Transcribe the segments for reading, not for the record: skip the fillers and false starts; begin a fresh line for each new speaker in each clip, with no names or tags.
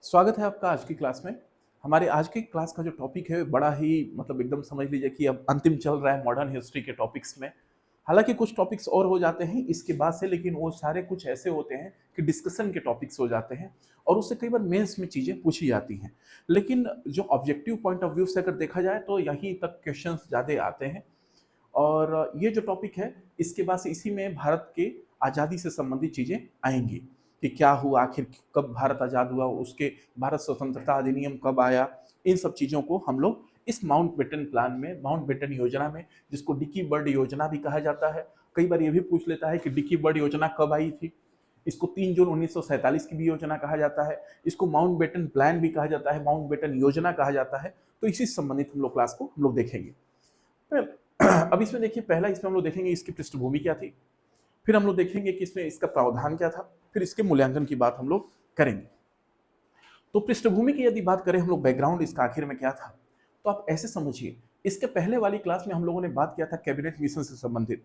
स्वागत है आपका आज की क्लास में। हमारे आज की क्लास का जो टॉपिक है बड़ा ही एकदम समझ लीजिए कि अब अंतिम चल रहा है मॉडर्न हिस्ट्री के टॉपिक्स में। हालांकि कुछ टॉपिक्स और हो जाते हैं इसके बाद से, लेकिन वो सारे कुछ ऐसे होते हैं कि डिस्कशन के टॉपिक्स हो जाते हैं और उससे कई बार मेंस में चीज़ें पूछी जाती हैं। लेकिन जो ऑब्जेक्टिव पॉइंट ऑफ व्यू से अगर देखा जाए तो यहीं तक क्वेश्चन ज़्यादा आते हैं। और ये जो टॉपिक है इसके बाद से इसी में भारत के आज़ादी से संबंधित चीज़ें आएंगी कि क्या हुआ, आखिर कब भारत आज़ाद हुआ, उसके भारत स्वतंत्रता अधिनियम कब आया। इन सब चीज़ों को हम लोग इस माउंटबेटन प्लान में, माउंटबेटन योजना में, जिसको डिकी बर्ड योजना भी कहा जाता है। कई बार ये भी पूछ लेता है कि डिकी बर्ड योजना कब आई थी। इसको 3 जून 1947 की भी योजना कहा जाता है। इसको माउंटबेटन प्लान भी कहा जाता है, माउंटबेटन योजना कहा जाता है। तो इसी से संबंधित हम लोग क्लास को हम लोग देखेंगे। अब इसमें देखिए, पहला इसमें हम लोग देखेंगे इसकी पृष्ठभूमि क्या थी, फिर हम लोग देखेंगे कि इसमें इसका प्रावधान क्या था, फिर इसके मूल्यांकन की बात हम लोग करेंगे। तो पृष्ठभूमि की यदि बात करें हम लोग, बैकग्राउंड इसका आखिर में क्या था, तो आप ऐसे समझिए, इसके पहले वाली क्लास में हम लोगों ने बात किया था कैबिनेट मिशन से संबंधित,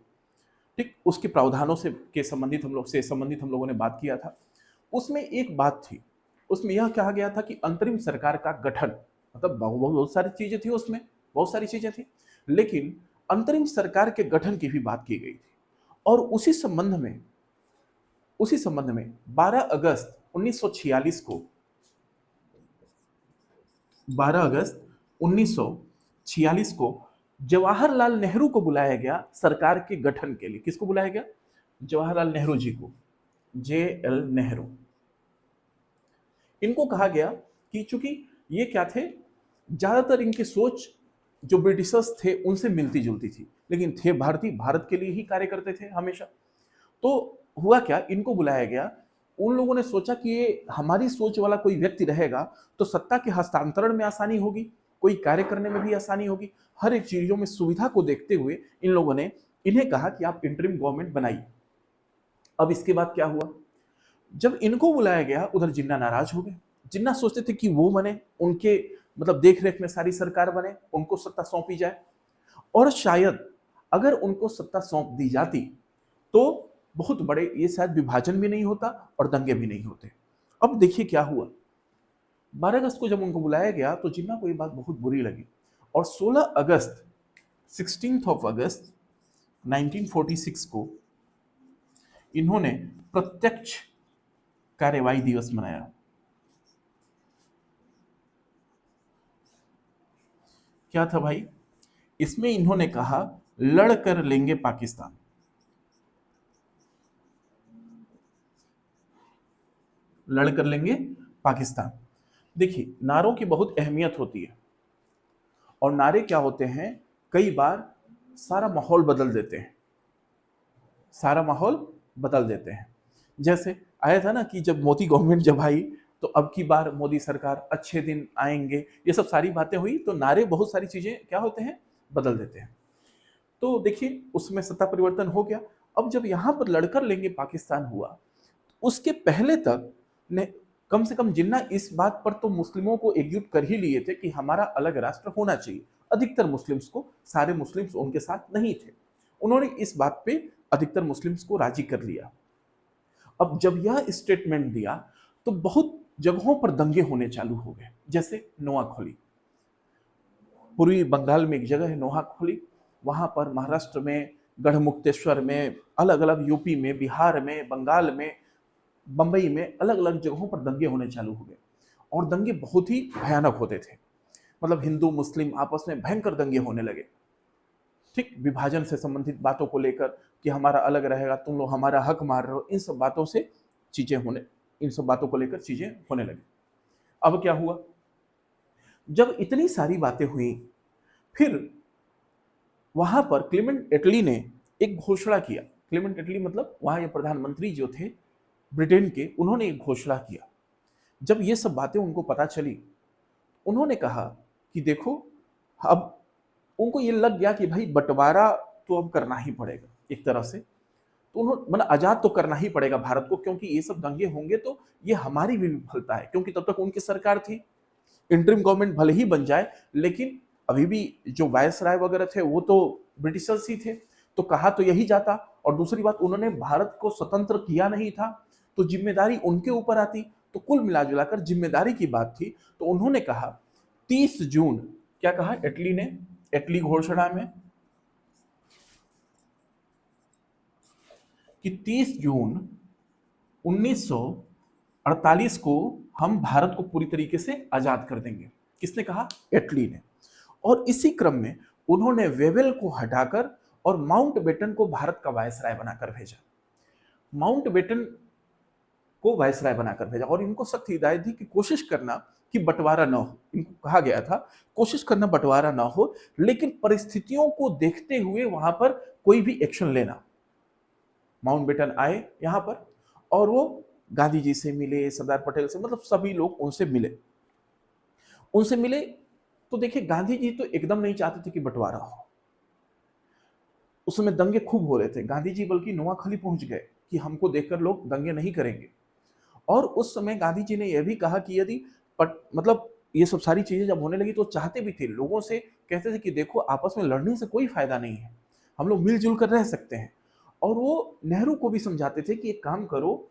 ठीक, उसके प्रावधानों से के संबंधित हम लोगों ने बात किया था। उसमें एक बात थी, उसमें यह कहा गया था कि अंतरिम सरकार का गठन, मतलब बहुत सारी चीजें थी उसमें, बहुत सारी चीजें थी, लेकिन अंतरिम सरकार के गठन की भी बात की गई थी। और उसी संबंध में 12 अगस्त 1946 को 12 अगस्त 1946 को जवाहरलाल नेहरू को बुलाया गया सरकार के गठन के लिए। किसको बुलाया गया? जवाहरलाल नेहरू जी को, JL नेहरू। इनको कहा गया कि चूंकि ये क्या थे, ज्यादातर इनकी सोच जो ब्रिटिशर्स थे उनसे मिलती जुलती थी, लेकिन थे भारतीय, भारत के लिए ही कार्य करते थे हमेशा। तो हुआ क्या, इनको बुलाया गया। उन लोगों ने सोचा कि ये हमारी सोच वाला कोई व्यक्ति रहेगा तो सत्ता के हस्तांतरण में आसानी होगी, कोई कार्य करने में भी आसानी होगी, हर एक चीजों में सुविधा को देखते हुए इन लोगों ने इन्हें कहा कि आप इंटरिम गवर्नमेंट बनाइए। अब इसके बाद क्या हुआ, जब इनको बुलाया गया उधर जिन्ना नाराज हो गए। जिन्ना सोचते थे कि वो बने, उनके देख रेख में सारी सरकार बने, उनको सत्ता सौंपी जाए, और शायद अगर उनको सत्ता सौंप दी जाती तो बहुत बड़े ये शायद विभाजन भी नहीं होता और दंगे भी नहीं होते। अब देखिए क्या हुआ, 12 अगस्त को जब उनको बुलाया गया तो जिन्ना को ये बात बहुत बुरी लगी, और 16 अगस्त 1946 को इन्होंने प्रत्यक्ष कार्यवाही दिवस मनाया। क्या था भाई, इसमें इन्होंने कहा लड़ कर लेंगे पाकिस्तान। लड़ कर लेंगे पाकिस्तान। देखिए, नारों की बहुत अहमियत होती है, और नारे क्या होते हैं, कई बार सारा माहौल बदल देते हैं, सारा माहौल बदल देते हैं। जैसे आया था ना कि जब मोदी गवर्नमेंट जब आई तो अब की बार मोदी सरकार, अच्छे दिन आएंगे, ये सब सारी बातें हुई, तो नारे बहुत सारी चीजें क्या होते हैं, बदल देते हैं। तो देखिए उसमें सत्ता परिवर्तन हो गया। अब जब यहां पर लड़कर लेंगे पाकिस्तान हुआ, उसके पहले तक ने कम से कम जिन्ना इस बात पर तो मुस्लिमों को एकजुट कर ही लिए थे कि हमारा अलग राष्ट्र होना चाहिए। अधिकतर मुस्लिम्स को, सारे मुस्लिम्स उनके साथ नहीं थे, उन्होंने इस बात पे अधिकतर मुस्लिम्स को राजी कर लिया। अब जब यह स्टेटमेंट दिया तो बहुत जगहों पर दंगे होने चालू हो गए, जैसे नोआखोली, पूर्वी बंगाल में एक जगह है नोआखोली, वहां पर महाराष्ट्र में गढ़मुक्तेश्वर में, अलग अलग यूपी में, बिहार में, बंगाल में, बंबई में, अलग अलग जगहों पर दंगे होने चालू हो गए। और दंगे बहुत ही भयानक होते थे, हिंदू मुस्लिम आपस में भयंकर दंगे होने लगे, ठीक, विभाजन से संबंधित बातों को लेकर कि हमारा अलग रहेगा, तुम लोग हमारा हक मार रहे हो, इन सब बातों से चीजें होने इन सब बातों को लेकर चीजें होने लगी। अब क्या हुआ, जब इतनी सारी बातें हुई, फिर वहां पर क्लेमेंट एटली ने एक घोषणा किया। क्लेमेंट एटली वहां के प्रधानमंत्री जो थे ब्रिटेन के, उन्होंने एक घोषणा किया। जब ये सब बातें उनको पता चली, उन्होंने कहा कि देखो, अब उनको ये लग गया कि भाई बंटवारा तो अब करना ही पड़ेगा एक तरह से, तो उन्होंने आजाद तो करना ही पड़ेगा भारत को, क्योंकि ये सब दंगे होंगे तो ये हमारी भी विफलता है, क्योंकि तब तक उनकी सरकार थी। इंटरिम गवर्नमेंट भले ही बन जाए, लेकिन अभी भी जो वायसराय वगैरह थे वो तो ब्रिटिशर्स ही थे, तो कहा तो यही जाता। और दूसरी बात, उन्होंने भारत को स्वतंत्र किया नहीं था, तो जिम्मेदारी उनके ऊपर आती। तो कुल मिलाजुलाकर जिम्मेदारी की बात थी, तो उन्होंने कहा 30 जून, क्या कहा एटली ने, एटली घोषणा में कि 30 जून 1948 को हम भारत को पूरी तरीके से आजाद कर देंगे। किसने कहा? एटली ने। और इसी क्रम में उन्होंने वेवेल को हटाकर और माउंटबेटन को भारत का वायसराय बनाकर भेजा। माउंटबेटन को वायसराय बनाकर भेजा और इनको सख्त हिदायत दी कि कोशिश करना कि बंटवारा ना हो। इनको कहा गया था कोशिश करना बंटवारा ना हो, लेकिन परिस्थितियों को देखते हुए वहां पर कोई भी एक्शन लेना। माउंटबेटन आए यहां पर और वो गांधी जी से मिले, सरदार पटेल से, मतलब सभी लोग उनसे मिले। तो देखिए गांधी जी तो एकदम नहीं चाहते थे कि बंटवारा हो। उस समय दंगे खूब हो रहे थे। गांधी जी बल्कि नोआखली पहुंच गए कि हमको देखकर लोग दंगे नहीं करेंगे। और उस समय गांधी जी ने यह भी कहा कि यदि मतलब ये सब सारी चीजें जब होने लगी तो चाहते भी थे, लोगों से कहते थे कि देखो आपस में लड़ने से कोई फायदा नहीं है, हम लोग मिलजुल कर रह सकते हैं। और वो नेहरू को भी समझाते थे कि एक काम करो,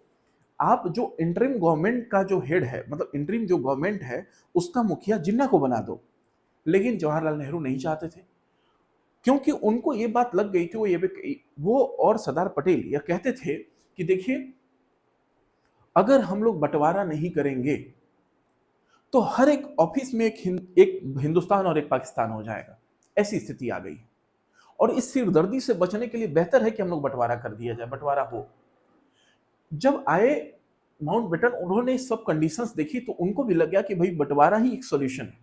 आप जो इंटरिम गवर्नमेंट का जो हेड है, मतलब इंटरिम जो गवर्नमेंट है उसका मुखिया जिन्ना को बना दो। लेकिन जवाहरलाल नेहरू नहीं चाहते थे, क्योंकि उनको ये बात लग गई थी। वो और सरदार पटेल यह कहते थे कि देखिए अगर हम लोग बंटवारा नहीं करेंगे तो हर एक ऑफिस में एक हिंदुस्तान और एक पाकिस्तान हो जाएगा। ऐसी स्थिति आ गई और इस सिरदर्दी से बचने के लिए बेहतर है कि हम लोग बंटवारा कर दिया जाए, बंटवारा हो। जब आए माउंटबेटन, उन्होंने सब कंडीशंस देखी तो उनको भी लग गया कि भाई बंटवारा ही एक सॉल्यूशन है,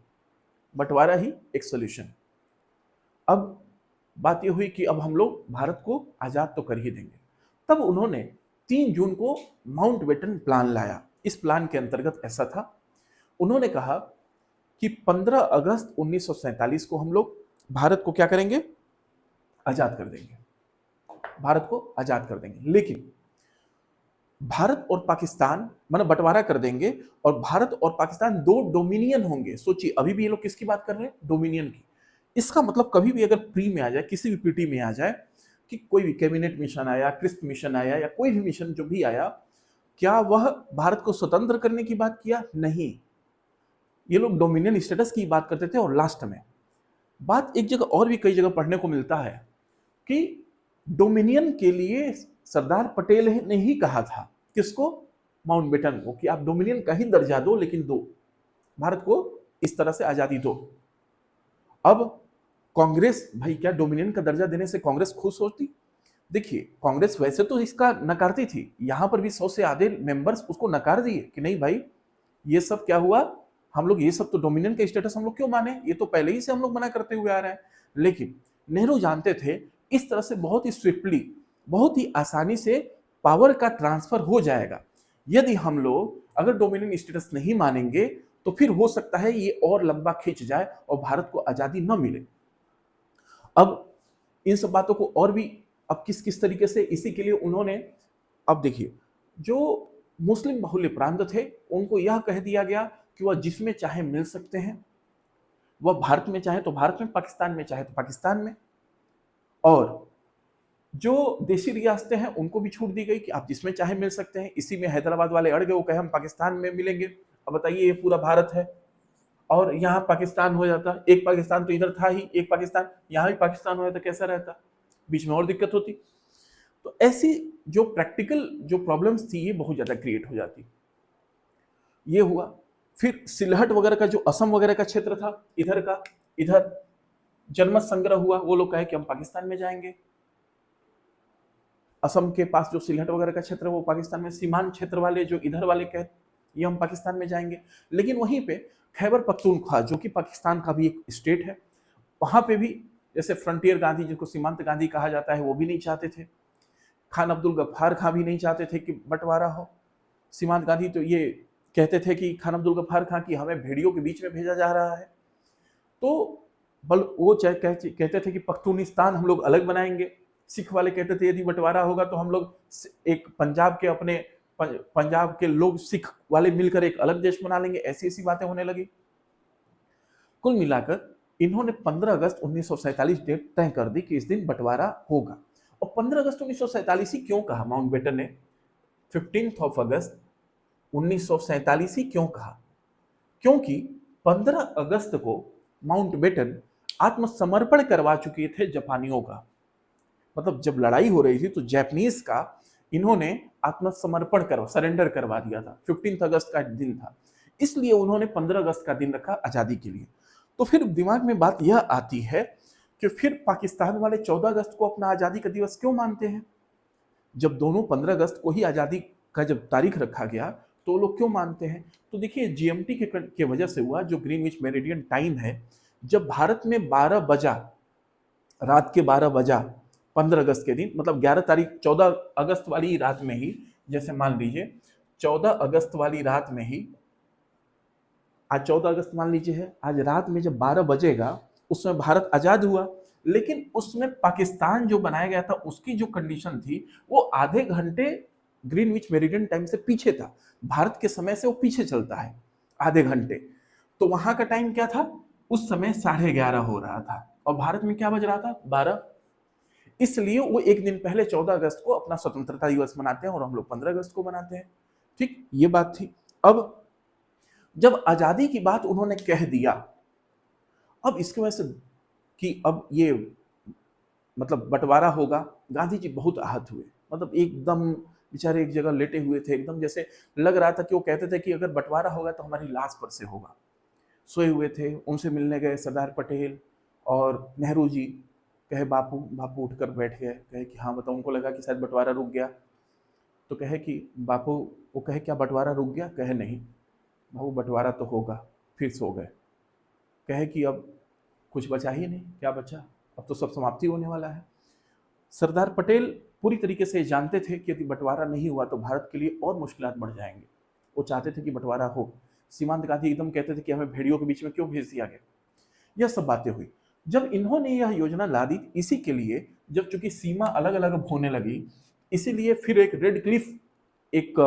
बंटवारा ही एक सॉल्यूशन है। अब बात यह हुई कि अब हम लोग भारत को आजाद तो कर ही देंगे। तब उन्होंने 3 जून को माउंटबेटन प्लान लाया। इस प्लान के अंतर्गत ऐसा था, उन्होंने कहा कि 15 अगस्त 1947 को हम लोग भारत को क्या करेंगे? आजाद कर देंगे, भारत को आजाद कर देंगे। लेकिन भारत और पाकिस्तान मतलब बंटवारा कर देंगे और भारत और पाकिस्तान 2 डोमिनियन होंगे। सोचिए अभी भी ये लोग किसकी बात कर रहे हैं? डोमिनियन की। इसका मतलब कभी भी अगर प्री में आ जाए, किसी भी पीटी में आ जाए कि कोई भी कैबिनेट मिशन आया, क्रिस्प मिशन आया या कोई भी मिशन जो भी आया, क्या वह भारत को स्वतंत्र करने की बात किया? नहीं, ये लोग डोमिनियन स्टेटस की बात करते थे। और लास्ट में बात एक जगह और भी कई जगह पढ़ने को मिलता है कि डोमिनियन के लिए सरदार पटेल ने ही कहा था, किसको? माउंटबेटन को, कि आप डोमिनियन का ही दर्जा दो, लेकिन दो, भारत को इस तरह से आजादी दो। अब कांग्रेस, भाई क्या डोमिनियन का दर्जा देने से कांग्रेस खुश होती? देखिए कांग्रेस वैसे तो इसका नकारती थी, यहां पर भी 100 से आधे मेंबर्स उसको नकार दिए कि नहीं भाई ये सब क्या हुआ, हम लोग ये सब तो डोमिनियन का स्टेटस हम लोग क्यों माने, ये तो पहले ही से हम लोग मना करते हुए आ रहे हैं। लेकिन नेहरू जानते थे इस तरह से बहुत ही स्विफ्टली, बहुत ही आसानी से पावर का ट्रांसफर हो जाएगा। यदि हम लोग अगर डोमिनियन स्टेटस नहीं मानेंगे तो फिर हो सकता है ये और लंबा खिंच जाए और भारत को आजादी न मिले। अब इन सब बातों को और भी अब किस किस तरीके से, इसी के लिए उन्होंने, अब देखिए जो मुस्लिम बहुल्य प्रांत थे उनको यह कह दिया गया कि वह जिसमें चाहे मिल सकते हैं, वह भारत में चाहे तो भारत में, पाकिस्तान में चाहे तो पाकिस्तान में। और जो देशी रियासतें हैं उनको भी छूट दी गई कि आप जिसमें चाहे मिल सकते हैं। इसी में हैदराबाद वाले अड़ गए, वो कहे हम पाकिस्तान में मिलेंगे। अब बताइए ये पूरा भारत है और यहाँ पाकिस्तान हो जाता, एक पाकिस्तान तो इधर था ही, एक पाकिस्तान यहाँ भी पाकिस्तान हो जाता, कैसा रहता, बीच में और दिक्कत होती। तो ऐसी जो प्रैक्टिकल जो प्रॉब्लम्स थी ये बहुत ज्यादा क्रिएट हो जाती। ये हुआ। फिर सिलहट वगैरह का जो असम वगैरह का क्षेत्र था, इधर जनमत संग्रह हुआ, वो लोग कहे कि हम पाकिस्तान में जाएंगे। असम के पास जो सिलहट वगैरह का क्षेत्र है वो पाकिस्तान में, सीमांत क्षेत्र वाले जो इधर वाले कहे ये हम पाकिस्तान में जाएंगे। लेकिन वहीं पे खैबर पख्तूनख्वा जो कि पाकिस्तान का भी एक स्टेट है, वहां पे भी जैसे फ्रंटियर गांधी जिसको सीमांत गांधी कहा जाता है वो भी नहीं चाहते थे। खान अब्दुल गफ्फार खां भी नहीं चाहते थे कि बंटवारा हो। सीमांत गांधी तो ये कहते थे कि खान अब्दुल गफ्फार खां की हमें भेड़ियों के बीच में भेजा जा रहा है। तो बल वो कहते थे कि पख्तूनिस्तान हम लोग अलग बनाएंगे। सिख वाले कहते थे यदि बंटवारा होगा तो हम लोग एक पंजाब के लोग सिख वाले मिलकर एक अलग देश बना लेंगे। ऐसी ऐसी बातें होने लगी। कुल मिलाकर इन्होंने 15 अगस्त 1947 डेट तय कर दी कि इस दिन बंटवारा होगा। और 15 अगस्त 1947 ही क्यों कहा माउंटबेटन ने? 15 अगस्त 1947 ही क्यों कहा? क्योंकि 15 अगस्त को माउंटबेटन आत्मसमर्पण करवा चुके थे जापानियों का। मतलब जब लड़ाई हो रही थी तो जापानीज का इन्होंने आत्मसमर्पण करवा सरेंडर करवा दिया था। 15 अगस्त का दिन था, इसलिए उन्होंने 15 अगस्त का दिन रखा आजादी के लिए। तो फिर दिमाग में बात यह आती है कि फिर पाकिस्तान वाले 14 अगस्त को अपना आजादी का दिवस क्यों मानते हैं? जब दोनों 15 अगस्त को ही आजादी का जब तारीख रखा गया तो लोग क्यों मानते हैं? तो देखिए जीएमटी के वजह से हुआ, जो ग्रीनविच मेरिडियन टाइम है। जब भारत में 12 बजा, रात के 12 बजा 15 अगस्त के दिन, मतलब 11 तारीख 14 अगस्त वाली रात में ही, जैसे मान लीजिए 14 अगस्त वाली रात में ही, आज 14 अगस्त मान लीजिए है, आज रात में जब 12 बजेगा उसमें भारत आजाद हुआ। लेकिन उसमें पाकिस्तान जो बनाया गया था उसकी जो कंडीशन थी वो आधे घंटे ग्रीनविच मेरिडियन टाइम से पीछे था। भारत के समय से वो पीछे चलता है आधे घंटे। तो वहां का टाइम क्या था? उस समय 11:30 हो रहा था और भारत में क्या बज रहा था? 12। इसलिए वो एक दिन पहले 14 अगस्त को अपना स्वतंत्रता दिवस मनाते हैं और हम लोग 15 अगस्त को मनाते हैं। ठीक, ये बात थी। अब जब आजादी की बात उन्होंने कह दिया, अब इसकी वजह से कि अब ये मतलब बंटवारा होगा, गांधी जी बहुत आहत हुए। मतलब एकदम बेचारे एक जगह लेटे हुए थे, एकदम जैसे लग रहा था कि वो कहते थे कि अगर बंटवारा होगा तो हमारी लाश पर से होगा। सोए हुए थे, उनसे मिलने गए सरदार पटेल और नेहरू जी। कहे बापू, बापू उठकर बैठ गए, कहे कि हाँ बताओ। उनको लगा कि शायद बंटवारा रुक गया, तो कहे कि बापू, वो कहे क्या बंटवारा रुक गया? कहे नहीं बाबू, बंटवारा तो होगा। फिर सो गए। कहे कि अब कुछ बचा ही नहीं, क्या बचा? अब तो सब समाप्ति होने वाला है। सरदार पटेल पूरी तरीके से जानते थे कि यदि बंटवारा नहीं हुआ तो भारत के लिए और मुश्किलात बढ़ जाएंगे। वो चाहते थे कि बंटवारा हो। सीमांत गांधी एकदम कहते थे कि हमें भेड़ियों के बीच में क्यों भेज दिया गया। यह सब बातें हुई। जब इन्होंने यह योजना ला दी, इसी के लिए जब चूंकि सीमा अलग अलग होने लगी, इसीलिए फिर एक रेड क्लिफ एक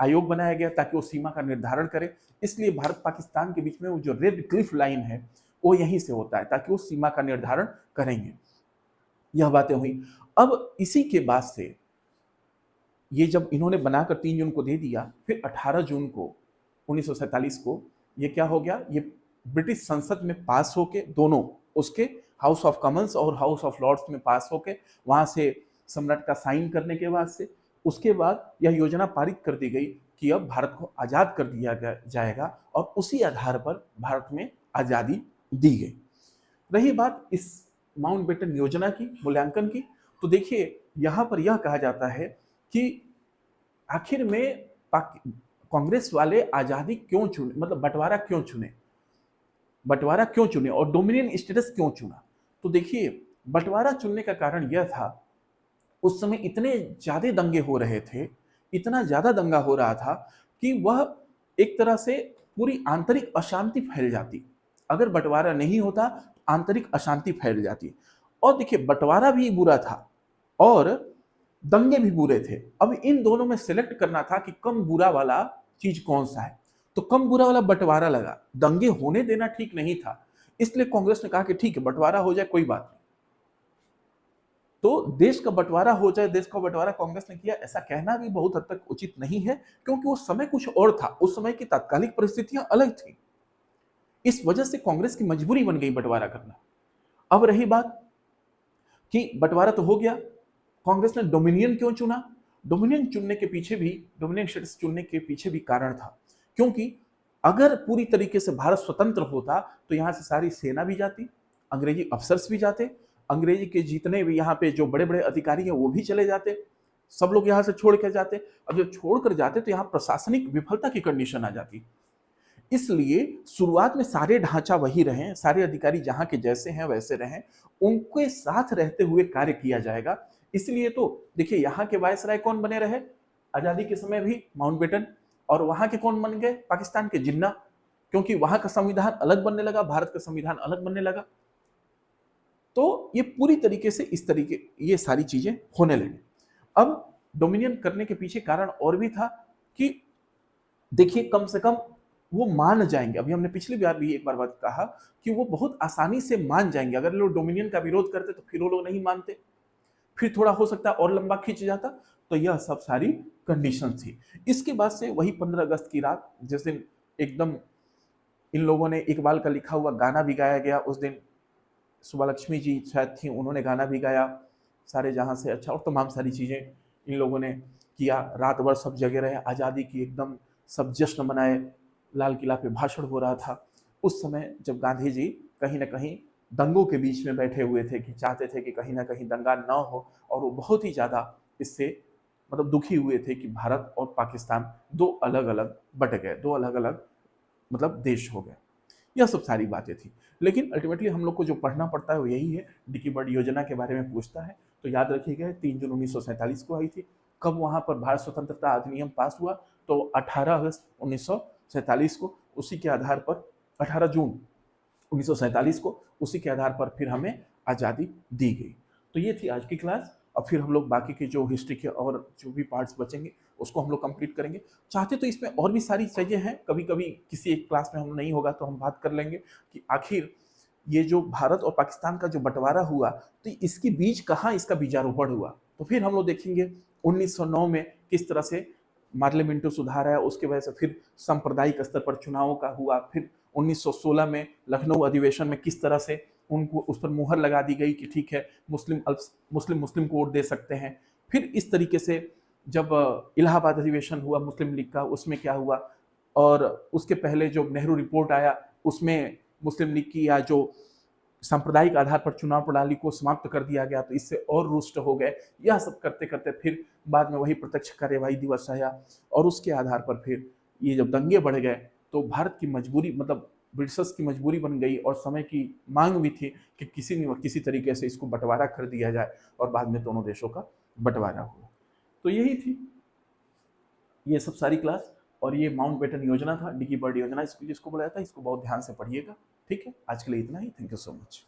आयोग बनाया गया ताकि वो सीमा का निर्धारण करे। इसलिए भारत पाकिस्तान के बीच में वो जो रेड क्लिफ लाइन है वो यहीं से होता है ताकि वो सीमा का निर्धारण करेंगे। यह बातें हुई। अब इसी के बाद से ये जब इन्होंने बनाकर 3 जून को दे दिया, फिर 18 जून को 1947 को ये क्या हो गया, ये ब्रिटिश संसद में पास होके, दोनों उसके हाउस ऑफ कॉमन्स और हाउस ऑफ लॉर्ड्स में पास होके, वहां से सम्राट का साइन करने के बाद से उसके बाद यह योजना पारित कर दी गई कि अब भारत को आजाद कर दिया जाएगा और उसी आधार पर भारत में आजादी दी गई। रही बात इस माउंटबेटन योजना की, मूल्यांकन की, तो देखिए यहां पर यह कहा जाता है कि आखिर में कांग्रेस वाले आजादी क्यों चुने, मतलब बंटवारा क्यों चुने, बंटवारा क्यों चुने और डोमिनियन स्टेटस क्यों चुना? तो देखिए बंटवारा चुनने का कारण यह था, उस समय इतने ज्यादा दंगे हो रहे थे, इतना ज्यादा दंगा हो रहा था कि वह एक तरह से पूरी आंतरिक अशांति फैल जाती। अगर बंटवारा नहीं होता तो आंतरिक अशांति फैल जाती। और देखिए बंटवारा भी बुरा था और दंगे भी बुरे थे। अब इन दोनों में सिलेक्ट करना था कि कम बुरा वाला चीज कौन सा है, तो कम बुरा वाला बंटवारा लगा। दंगे होने देना ठीक नहीं था, इसलिए कांग्रेस ने कहा कि ठीक है बंटवारा हो जाए, कोई बात नहीं। तो देश का बंटवारा हो जाए, देश का बंटवारा कांग्रेस ने किया, ऐसा कहना भी बहुत हद तक उचित नहीं है, क्योंकि उस समय कुछ और था, उस समय की तात्कालिक परिस्थितियां अलग थी। इस वजह से कांग्रेस की मजबूरी बन गई बंटवारा करना। अब रही बात कि बंटवारा तो हो गया, कांग्रेस ने डोमिनियन क्यों चुना? डोमिनियन चुनने के पीछे भी, डोमिनियन स्टेटस चुनने के पीछे भी कारण था, क्योंकि अगर पूरी तरीके से भारत स्वतंत्र होता तो यहां से सारी सेना भी जाती, अंग्रेजी अफसर्स भी जाते, अंग्रेजी के जितने भी यहाँ पे जो बड़े बड़े अधिकारी हैं वो भी चले जाते, सब लोग यहाँ से छोड़ कर जाते। अब जब छोड़ कर जाते तो यहाँ प्रशासनिक विफलता की कंडीशन आ जाती। इसलिए शुरुआत में सारे ढांचा वही रहे, सारे अधिकारी जहां के जैसे हैं वैसे रहें, उनके साथ रहते हुए कार्य किया जाएगा। इसलिए तो देखिए यहाँ के वायसराय कौन बने रहे आजादी के समय भी? माउंटबेटन। और वहां के कौन बन गए? पाकिस्तान के जिन्ना, क्योंकि वहां का संविधान अलग बनने लगा, भारत का संविधान अलग बनने लगा। तो ये पूरी तरीके से इस तरीके ये सारी चीजें होने लगी। अब डोमिनियन करने के पीछे कारण और भी था कि देखिए कम से कम वो मान जाएंगे। अभी हमने पिछली बार भी एक बार बात कहा कि वो बहुत आसानी से मान जाएंगे। अगर लोग डोमिनियन का विरोध करते तो फिर वो लोग नहीं मानते, फिर थोड़ा हो सकता है और लंबा खींच जाता। तो यह सब सारी कंडीशन थी। इसके बाद से वही 15 अगस्त की रात जिस दिन एकदम इन लोगों ने इकबाल का लिखा हुआ गाना भी गाया गया, उस दिन सुबह लक्ष्मी जी शायद थी, उन्होंने गाना भी गाया सारे जहां से अच्छा, और तमाम सारी चीज़ें इन लोगों ने किया। रात भर सब जगे रहे, आज़ादी की एकदम सब जश्न मनाए, लाल किला पे भाषण हो रहा था। उस समय जब गांधी जी कहीं ना कहीं दंगों के बीच में बैठे हुए थे कि चाहते थे कि कहीं ना कहीं दंगा ना हो, और वो बहुत ही ज़्यादा इससे मतलब दुखी हुए थे कि भारत और पाकिस्तान दो अलग अलग बट गए, दो अलग अलग मतलब देश हो गए। यह सब सारी बातें थी। लेकिन अल्टीमेटली हम लोग को जो पढ़ना पड़ता है वो यही है। डिकी बर्ड योजना के बारे में पूछता है तो याद रखिएगा 3 जून 1947 को आई थी। कब वहाँ पर भारत स्वतंत्रता अधिनियम पास हुआ, तो 18 अगस्त 1947 को, उसी के आधार पर 18 जून 1947 को उसी के आधार पर फिर हमें आज़ादी दी गई। तो ये थी आज की क्लास। अब फिर हम लोग बाकी के जो हिस्ट्री के और जो भी पार्ट्स बचेंगे उसको हम लोग कंप्लीट करेंगे। चाहते तो इसमें और भी सारी चीज़ें हैं, कभी कभी किसी एक क्लास में हम नहीं होगा तो हम बात कर लेंगे कि आखिर ये जो भारत और पाकिस्तान का जो बंटवारा हुआ तो इसके बीच कहाँ इसका बीजारोपण हुआ। तो फिर हम लोग देखेंगे 1909 में किस तरह से मार्ले मिंटो सुधार आया, उसके वजह से फिर सांप्रदायिक स्तर पर चुनावों का हुआ, फिर 1916 में लखनऊ अधिवेशन में किस तरह से उनको उस पर मुहर लगा दी गई कि ठीक है मुस्लिम को वोट दे सकते हैं। फिर इस तरीके से जब इलाहाबाद अधिवेशन हुआ मुस्लिम लीग का, उसमें क्या हुआ, और उसके पहले जो नेहरू रिपोर्ट आया उसमें मुस्लिम लीग की या जो सांप्रदायिक आधार पर चुनाव प्रणाली को समाप्त कर दिया गया, तो इससे और रुष्ट हो गए। यह सब करते करते फिर बाद में वही प्रत्यक्ष कार्यवाही दिवस आया, और उसके आधार पर फिर ये जब दंगे बढ़ गए तो भारत की मजबूरी मतलब ब्रिटिशर्स की मजबूरी बन गई, और समय की मांग भी थी कि किसी न किसी तरीके से इसको बंटवारा कर दिया जाए, और बाद में दोनों देशों का बंटवारा हुआ। तो यही थी ये सब सारी क्लास, और ये माउंटबेटन योजना था, डिकी बर्ड योजना इसको बोला जाता है। इसको बहुत ध्यान से पढ़िएगा। ठीक है, आज के लिए इतना ही। Thank you so much.